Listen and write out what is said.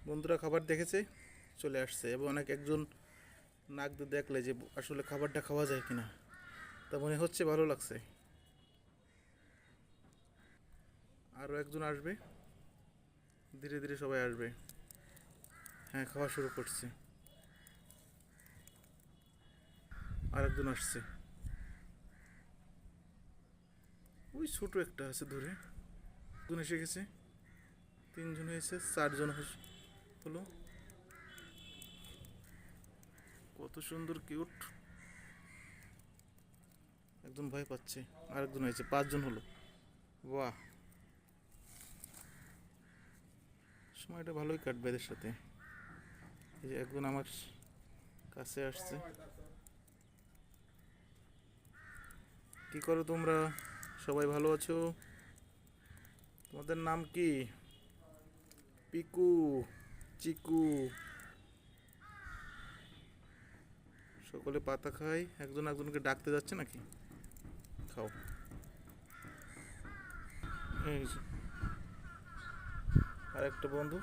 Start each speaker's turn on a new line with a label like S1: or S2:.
S1: বন্ধুরা খাবার দেখেছে, চলে আসছে এবং একজন নাক দিয়ে দেখলে যে আসলে খাবারটা খাওয়া যায় কিনা, তা মনে হচ্ছে ভালো লাগছে। আরও একজন আসবে, ধীরে ধীরে সবাই আসবে। হ্যাঁ, খাওয়া শুরু করছে। আর একজন আসছে, ওই ছোট একটা আছে দূরে। একজন এসে গেছে, তিনজন হয়েছে, চারজন হলো। কত সুন্দর কিউট। একজন ভয় পাচ্ছে, আরেকজন হয়েছে, পাঁচজন হলো। বাহ, সময়টা ভালোই কাটবে এদের সাথে। এই যে একজন আমার কাছে আসছে। কি করো তোমরা? সবাই ভালো আছো? তোমাদের নাম কি? পিকু, চিকু। সকলে পাতা খায়, একজন একজনকে ডাকতে যাচ্ছে নাকি? খাও। এই যে আর একটা বন্ধু